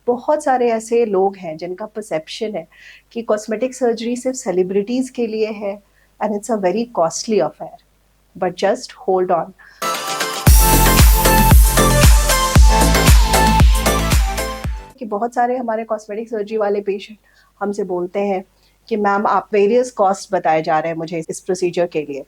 बहुत सारे ऐसे लोग हैं जिनका परसेप्शन है कि कॉस्मेटिक सर्जरी सिर्फ सेलिब्रिटीज के लिए है and it's a very costly affair, but just hold on. कि बहुत सारे हमारे कॉस्मेटिक सर्जरी वाले पेशेंट हमसे बोलते हैं कि मैम आप वेरियस कॉस्ट बताए जा रहे हैं मुझे इस प्रोसीजर के लिए।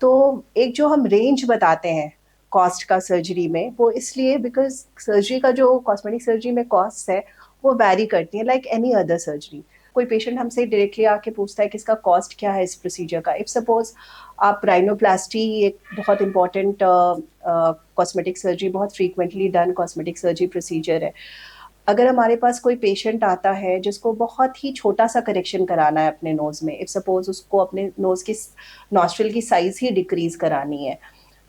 तो एक जो हम रेंज बताते हैं कॉस्ट का सर्जरी में, वो इसलिए बिकॉज सर्जरी का जो कॉस्मेटिक सर्जरी में कॉस्ट है वो वैरी करती है लाइक एनी अदर सर्जरी। कोई पेशेंट हमसे डायरेक्टली आके पूछता है कि इसका कॉस्ट क्या है इस प्रोसीजर का। इफ सपोज आप राइनोप्लास्टी, एक बहुत इंपॉर्टेंट कॉस्मेटिक सर्जरी, बहुत frequently done cosmetic surgery procedure है। अगर हमारे पास कोई पेशेंट आता है जिसको बहुत ही छोटा सा करेक्शन कराना है अपने नोज में, इफ सपोज उसको अपने नोज की नॉस्ट्रल की साइज ही डिक्रीज करानी है,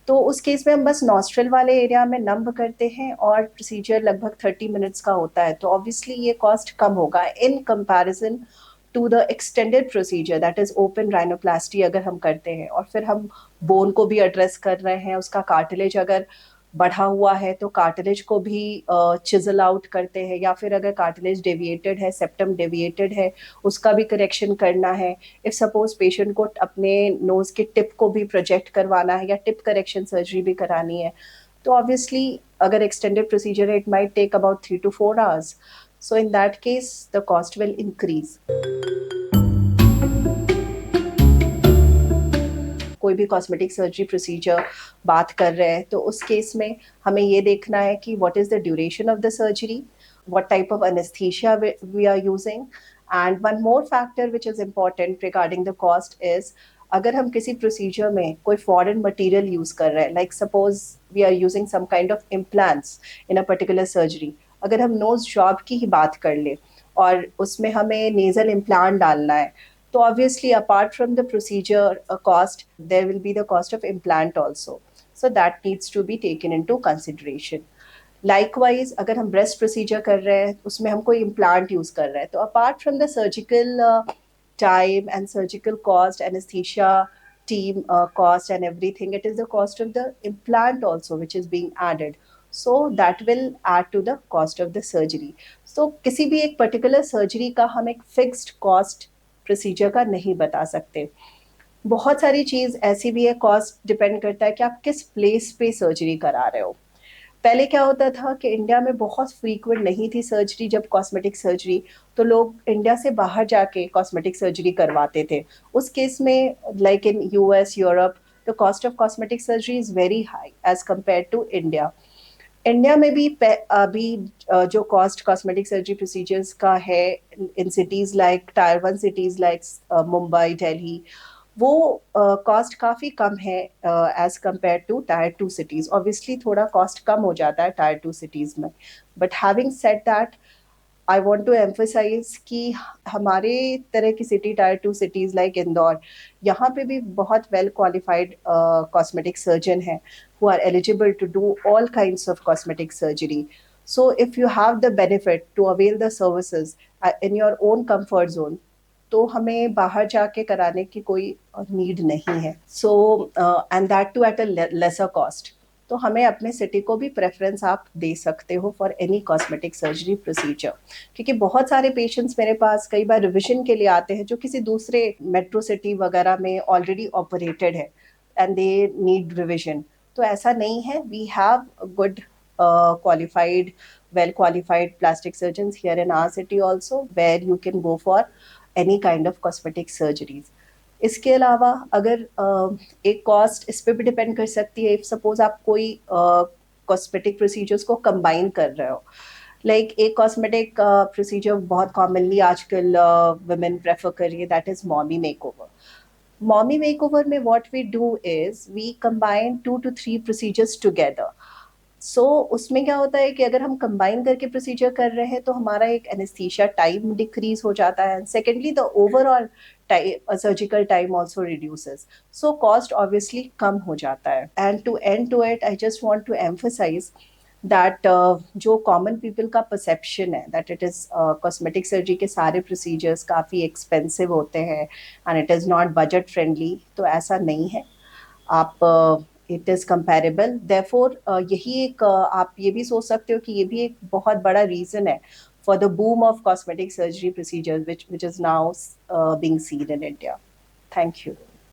तो उस केस में हम बस नॉस्ट्रल वाले एरिया में नंब करते हैं और प्रोसीजर लगभग 30 मिनट्स का होता है। तो ऑब्वियसली ये कॉस्ट कम होगा in comparison to the extended procedure that is open rhinoplasty अगर हम करते हैं और फिर हम बोन को भी एड्रेस कर रहे हैं, उसका कार्टिलेज अगर बढ़ा हुआ है तो कार्टिलेज को भी चिजल आउट करते हैं, या फिर अगर कार्टिलेज डेविएटेड है, सेप्टम डेविएटेड है, उसका भी करेक्शन करना है। इफ सपोज पेशेंट को अपने नोज के टिप को भी प्रोजेक्ट करवाना है या टिप करेक्शन सर्जरी भी करानी है, तो ऑब्वियसली अगर एक्सटेंडेड प्रोसीजर है it might take about 3 to 4 hours. So in that case the cost will increase. कोई भी कॉस्मेटिक सर्जरी प्रोसीजर बात कर रहे हैं तो उस केस में हमें ये देखना है कि what is the duration of the surgery, what type of anesthesia we are using, and one more factor which is important regarding the cost is अगर हम किसी प्रोसीजर में कोई फॉरेन मटेरियल यूज कर रहे हैं, like suppose we are using some kind of implants in a particular surgery, अगर हम नोज जॉब की ही बात कर ले और उसमें हमें नेजल इम्प्लांट डालना है, तो obviously apart from the procedure cost there will be the cost of implant also, so that needs to be taken into consideration. Likewise अगर हम ब्रेस्ट प्रोसीजर कर रहे हैं उसमें हम कोई इम्प्लांट यूज कर रहे हैं, तो apart from the surgical time and surgical cost, anesthesia team cost and everything, it is the cost of the implant also which is being added, so that will add to the cost of the surgery. So किसी भी एक particular surgery का हम एक fixed cost procedure का नहीं बता सकते। बहुत सारी चीज ऐसी भी है, कॉस्ट डिपेंड करता है कि आप किस प्लेस पे सर्जरी करा रहे हो। पहले क्या होता था कि इंडिया में बहुत फ्रीक्वेंट नहीं थी सर्जरी, जब कॉस्मेटिक सर्जरी, तो लोग इंडिया से बाहर जाके कॉस्मेटिक सर्जरी करवाते थे। उस केस में like in US, Europe, the cost of cosmetic surgery is very high as compare to India. India में भी अभी जो कॉस्ट कॉस्मेटिक सर्जरी प्रोसीजर्स का है in cities like tier 1 cities like Mumbai, Delhi, वो कॉस्ट काफ़ी कम है as compare to tier 2 cities. Obviously थोड़ा कॉस्ट कम हो जाता है टायर 2 सिटीज़ में, but having said that I want to emphasise कि हमारे तरह की city, tier 2 cities like Indore, यहाँ पे भी बहुत वेल क्वालिफाइड कॉस्मेटिक सर्जन हैं who are eligible to do all kinds of cosmetic surgery. So if you have the benefit to avail the services in your own comfort zone, तो हमें बाहर जाके कराने की कोई नीड नहीं है। So and that too at a lesser cost. तो हमें अपने सिटी को भी प्रेफरेंस आप दे सकते हो for any cosmetic surgery procedure, क्योंकि बहुत सारे पेशेंट्स मेरे पास कई बार रिविजन के लिए आते हैं जो किसी दूसरे मेट्रो सिटी वगैरह में ऑलरेडी ऑपरेटेड है एंड दे नीड रिविजन। तो ऐसा नहीं है, we have good qualified, well qualified plastic surgeons here in our city also, where you can go for any kind of cosmetic surgeries. इसके अलावा अगर एक कॉस्ट इस पे भी डिपेंड कर सकती है, इफ सपोज आप कोई कॉस्मेटिक प्रोसीजर्स को कंबाइन कर रहे हो, लाइक एक कॉस्मेटिक प्रोसीजर बहुत कॉमनली आजकल वुमेन प्रेफर कर रही है, that is mommy makeover. Mommy makeover में what we do is we combine 2 to 3 procedures together. So उसमें क्या होता है कि अगर हम कंबाइन करके प्रोसीजर कर रहे हैं तो हमारा एक एनेस्थीसिया टाइम डिक्रीज हो जाता है, secondly the overall surgical time also reduces, so cost obviously कम हो जाता है। And to it I just want to emphasise that जो कॉमन पीपल का परसेप्शन है that it is cosmetic surgery के सारे प्रोसीजर्स काफ़ी एक्सपेंसिव होते हैं and it is not budget friendly, तो ऐसा नहीं है। आप इट इज़ कंपेरेबल, देयरफॉर यही एक आप ये भी सोच सकते हो कि ये भी एक बहुत बड़ा रीज़न है for the boom of cosmetic surgery procedures, which is now being seen in India. Thank you.